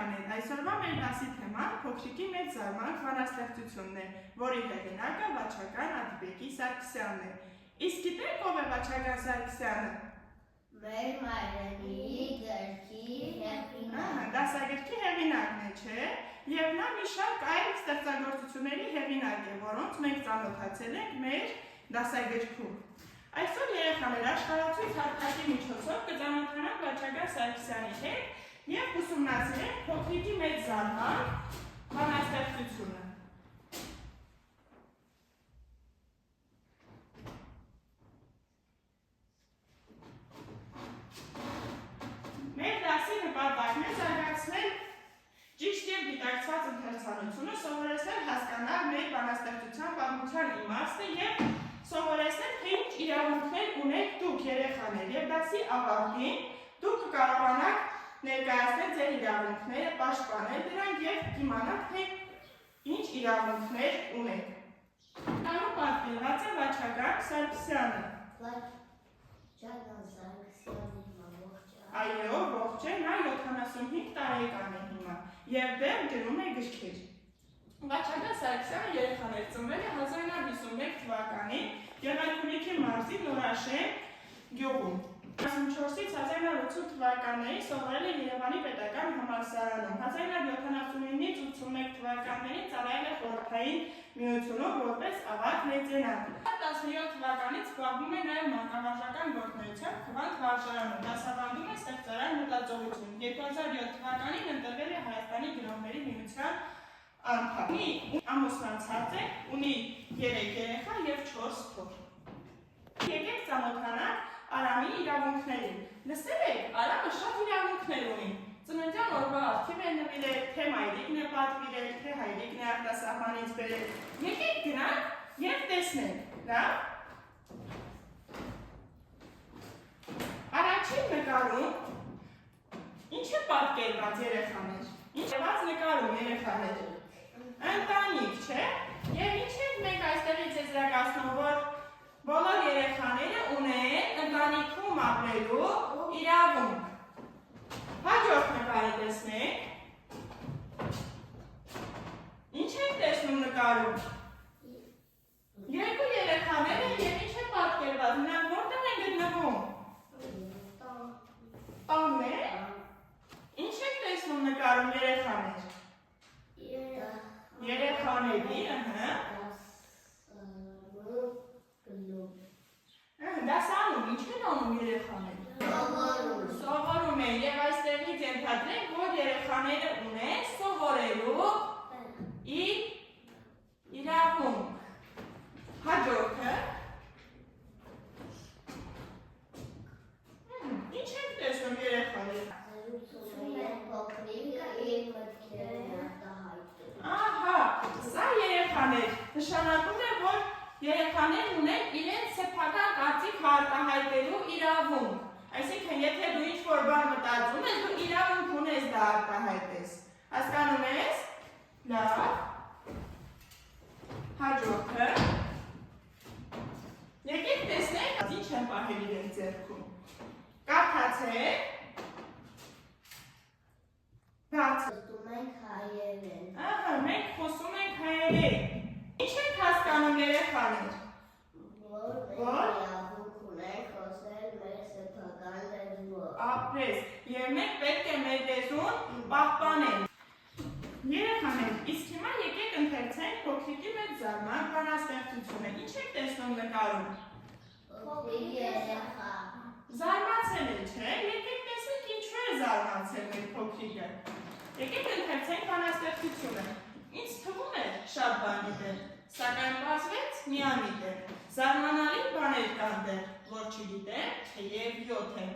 երեխաներ, այսօրվա մեր դասի թեման փոքրիկի մեծ զարմանք բանաստեղծությունն է, որի հեղինակը Վաչագան Ադիբեկի Սարգսյանն է։ Իսկ գիտեք ով է Վաչագան Սարգսյանը։ Մեր մայրենի գրքի հեղինակը։ Դասագրքի հեղինակն է, չէ՞։ Եվ նա մի շարք այլ ստեղծագործությունների հեղինակ է, որոնց մենք ծանոթացել ենք մեր դասագրքում։ Այսօր երեխաներ աշխարհացույց հարթակի միջոցով կծանոթանանք Վաչագան Սարգսյանի հետ և ուսումնասիրենք փոքրիկի մեծ զարմանք բանաստեղծությունը։ Մեր դասի նպատակն է զարգացնել ճիշտ և գիտակցված ընթերցանությունը, սովորեցնել հասկանալ մեր բանաստեղծության պատմության իմաստը և սովորեցնել, թե ինչ իրավունքներ ունեք դուք երեխաներ, և դասի ավարտին դուք կկարողանաք ներկայացնել ձեր իրավունքները, պաշտպանել դրանք և իմանալ, թե ինչ իրավունքներ ունեք։ Այդտեղում պատկերված է Վաչագան Սարգսյանը։ Վաչագան Սարգսյանը ողջ է։ Այո, ողջ է, նա 75 տարեկան է հիմա և դեռ գրում է գրքեր։ Վաչագան Սարգսյանը երեխաներ ծնվել է 1951 թվականին Գեղարքունիքի մարզի Նորաշեն գյուղում։ 1984-ից 1980 թվականներին սովորել է Երևանի պետական համալսարանում։ 1979-ից 81 թվականներին ծառայել է Խորհրդային Միությունում որպես ավագ լեյտենանտ։ 17 թվականից զբաղվում է նաև մանկավարժական գործունեությամբ Քվանտ վարժարանում, դասավանդում է ստեղծարար մտածողություն։ 2007 թվականին ընտրվել է Հայաստանի գրողների միության անդամ։ Ամուսնացած է, ունի 3 երեխա և 4 թոռ։ Եկեք ծանոթանանք Արամի իրավունքներին։ Լսել եք, Արամը շատ իրավունքներ ունի։ Ծննդյան օրվա արխիվ է նվիրել, թե մայրիկն է պատվիրել, թե հայրիկն է արտասահմանից բերել։ Եկեք գնանք և տեսնենք, լավ։ Առաջին նկարում ինչ է պատկերված երեխաներ։ Ինչ է նկարում երեխաներ։ Ընտանիք, չէ՞։ Եվ ինչ ենք մենք այստեղից եզրակացնում, որ բոլոր երեխաները ունեն ընտանիքում ապրելու իրավունք։ Հաջորդ նկարը տեսնենք։ Ինչ ենք տեսնում նկարում։ Երկու երեխաներ են և ինչ է պատկերված, նրանք որտեղ են գտնվում։ Տանն է։ Ինչ ենք տեսնում նկարում երեխաներ։ Երեխաների, դասանում, ինչ են անում երեխաները։ Սովորում են և այստեղից ենթադրենք, որ երեխաները ունեն սովորելու իրավունք։ Հաջորդը։ Ինչ ենք տեսնում երեխաները։ Ահա, սա երեխաներ, նշանակում է, որ երեխաներն ունեն իրենց սեփական կարծիք արտահայտելու իրավունք։ Այսինքն, եթե դու ինչ-որ բան մտածում ես, դու իրավունք ունես դա արտահայտես։ Հասկանում ես։ Լավ։ Հաջորդը։ Եկեք տեսնենք, ինչ են պահել իրենց ձեռքում։ Կարդացեք։ Խոսում ենք հայերեն։ Ահա, մենք խոսում ենք հայերեն։ Ինչ եք հասկանում երեխաներ։ Որ իրավունք ունենք խոսել մեր սեփական լեզվով։ Ապրես, և մենք պետք է մեր լեզուն պահպանենք։ Երեխաներ, իսկ հիմա եկեք ընթերցենք փոքրիկի մեծ զարմանք բանաստեղծությունը։ Ինչ եք տեսնում նկարում։ Փոքրիկ երեխա։ Զարմացել է, չէ՞։ Եկեք տեսնենք ինչու է զարմացել մեր փոքրիկը։ Եկեք ընթերցենք բանաստեղծությունը։ Ինձ թվում է շատ բան գիտեր, սակայն պարզվեց միամիտ է։ Զարմանալի բաներ կան դեռ, որ չգիտեմ, թեև 7 են։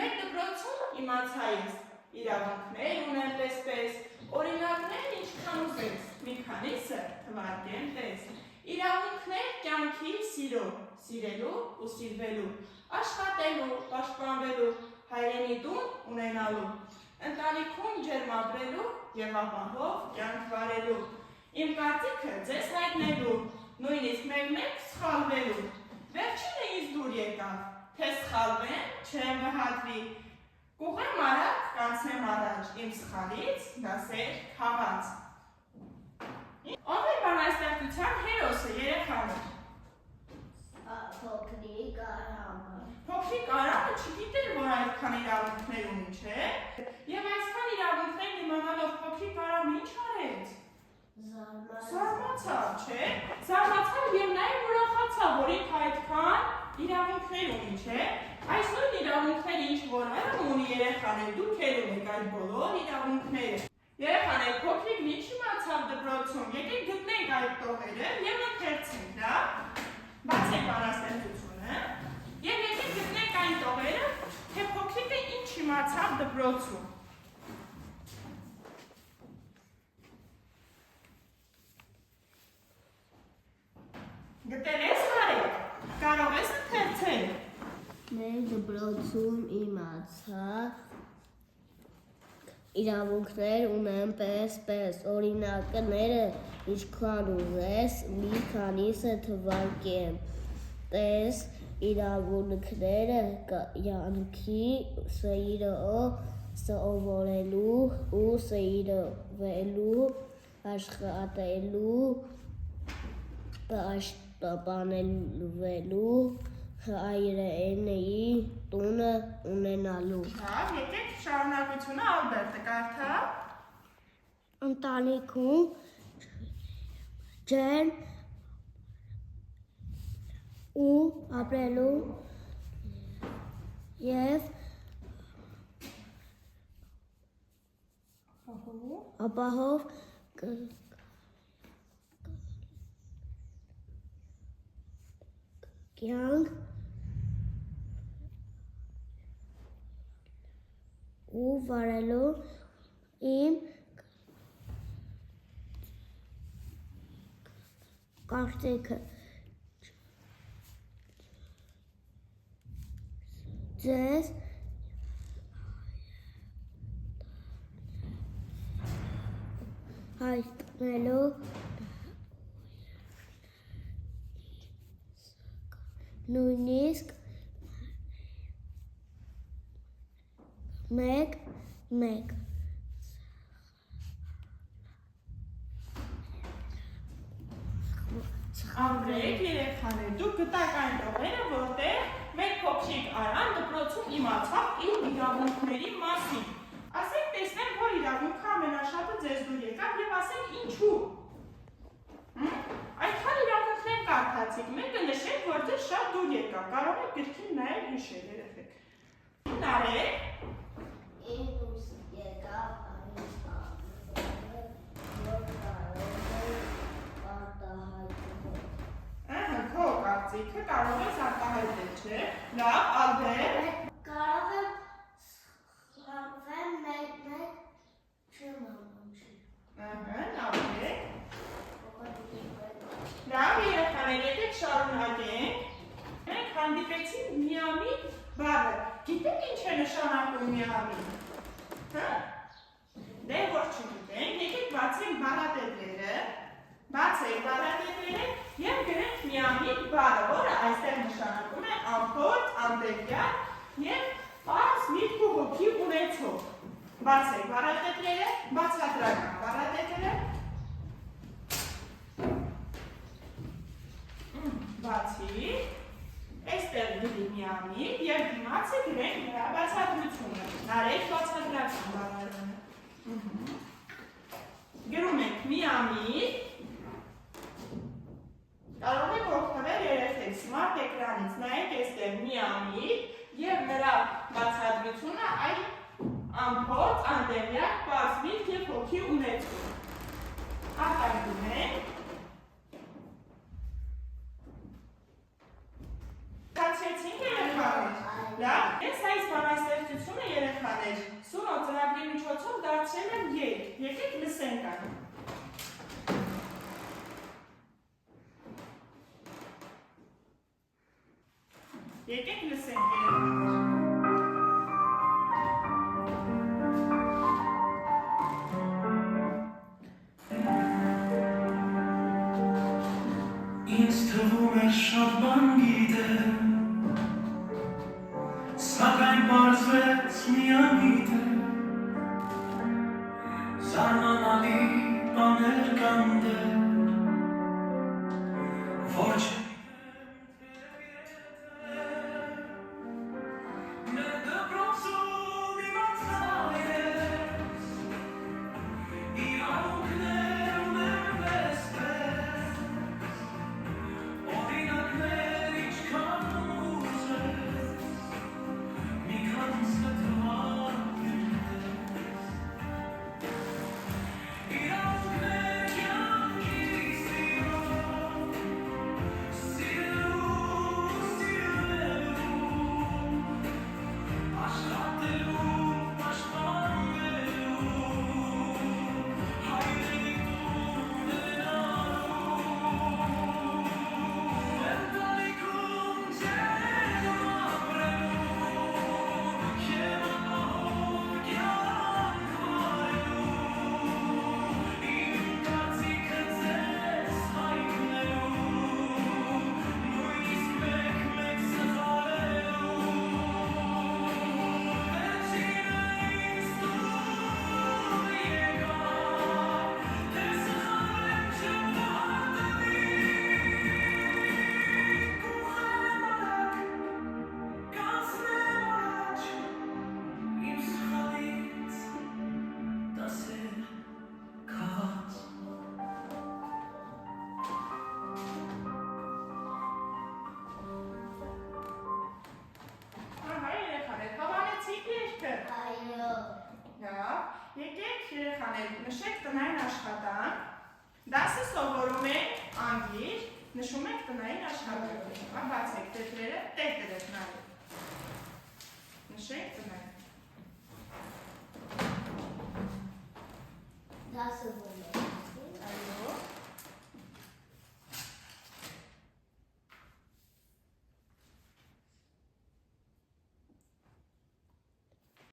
Մեր դպրոցում իմացա ես, իրավունքներ ունեմ պես-պես, օրինակներ ինչքան ուզես, մի քանիսը թվարկեմ տես։ Իրավունքներ կյանքի սիրո, սիրելու ու սիրվելու, աշխատելու, պաշտպանվելու, հայրենի տուն ունենալու, ընտանիքում ջերմ ապրելու և ապահով կյանք վարելու, իմ կարծիքը ձեզ հայտնելու, նույնիսկ մեկ-մեկ սխալվելու, վերջինը ինձ դուր եկավ, թե սխալվեմ, չեմ վհատվի, Կուղեմ արագ, կանցնեմ առաջ իմ սխալից, դասեր քաղաց։ Ով է բանաստեղծության հերոսը, երեխաներ։ Փոքրիկ Արամը։ Փոքրիկ Արամը չգիտեր, որ այդքան իրավունքներ ունի, չէ՞։ Եվ այսքան իրավունքներ իմանալով փոքրիկ Արամը ինչ արեց։ Զարմացավ, չէ՞։ Զարմացավ եւ նաեւ ուրախացավ, որ ինքը այդքան իրավունքներ ունի, չէ՞։ Այս նույն իրավունքները ինչ որ ունի երեխաներ, դուք էլ ունեք այդ բոլոր իրավունքները։ Երեխաներ, փոքրիկն ինչ իմացավ դպրոցում, եկեք գտնենք այդ տողերը եւ ընթերցենք, դա։ Բացեք բանաստեղծությունը եւ եկեք գտնենք այն տողերը, թե փոքրիկը ինչ իմացավ դպրոցում։ Գտել ես հարիկ, կարող ես ընթերցել։ Մեր դպրոցում իմացա իրավունքներ ունեմ պես, օրինակները ինչքան ուզես, մի քանիսը թվարկեմ, տես իրավունքները կյանքի սովորելու ու սիրվելու, աշխատելու, պաշտպանվելու, հայրենի տունը ունենալու։ Հա, եկեք շարունակությունը Ալբերտը կարդա։ Ընտանիքում ջերմ ու ապրելու եւ ապահով կյանք ու վարելու իմ կարծիքը ձեզ հայտնելու նույնիսկ մեկ Ամրեք երեխաներ, դուք գտաք այն տողերը, որտեղ մեր փոքրիկ Արան դպրոցում իմացավ իր իրավունքների մասին։ Ասենք տեսնեմ, որ իրավունքը ամենաշատը ձեզ դուր եկավ եւ ասենք ինչու։ Այդքան իրավունքներ կարդացիք, մեկը նշեք, որ ձեզ շատ դուր եկավ, կարող եք գրքին նայել հիշել երեխեք։ Նարեք։ Ինձ եկավ Քո կարծիքը կարող ես արտահայտել, չէ՞։ Լավ, Ալբերտ։ Կարող եմ սխալվել մեկ չեմ համոզի։ Լավ է։ Լավ երեխաներ, եկեք շարունակենք։ Մենք հանդիպեցինք միամիտ բառը։ Գիտեք ինչ է նշանակում միամիտ։ Հա՞։ Դե որ չգիտենք, եկեք բացենք բառատետերը։ Բացեք բառատետերը եւ գրենք միամիտ բառը, որը այստեղ նշանակում է ամփոփ, անդերյալ եւ պարզ միտք ու հոգի ունեցող։ Բացեք բառատետերը, բացատրական բառատետերը։ Բացի, այստեղ գրի միամիտ եւ դիմացը գրենք նրա բացատրությունը։ Նարեք բացատրական բառարանը։ Գրում ենք միամիտ։ Կարող եք օգտվել երեխեք smart էկրանից, նայեք այստեղ միամիտ եւ նրա բացատրությունը այ ամփոփ, անդերյալ, պարզ միտք եւ հոգի ունեցող։ Արտագում ենք։ Կացեցինք երեխաներ։ Լավ, ես այս բանաստեղծությունը երեխաներ Սունո ծրագրի միջոցով դարձրել եմ երգ։ Եկեք լսենք այն։ Եկեք լսենք երեխաներ։ Ինձ թվում է շատ բան գիտեմ, սակայն պարզվեց միայն Զարմանալի բաներ կան դեռ, որ մեր դպրոցում իմացա ես, իրավունքներ ունեմ պես, օրինակներ ինչքան ուզես, մի քանիսը թվար իրավունքներ կյանքի սիրով, սիրելու, աշխատելու, պաշտպանվելու, հայրենիքում ունենալու, ընտանիքում ջերմ ապրելու, և ապահով կյանք վարելու, իմ կարծիքը ձեզ հայտնելու, նույնիսկ մեկ սխալելու, վերջինը ինձ տուն եկավ, թե սխալեմ չպարտվի, կուղեմ արագ, կանցնեմ առաջ, իմ սխալից դասեր քաղաց։ Ահա երեխաներ, հավանեցիք երգը։ Այո։ Լավ, եկեք երեխաներ, նշեք տնային աշխատանք, դասը սովորում ենք անգիր, նշում ենք տնային աշխատանք, բացեք տետրերը, տետրեր նայեք, նշեք տնային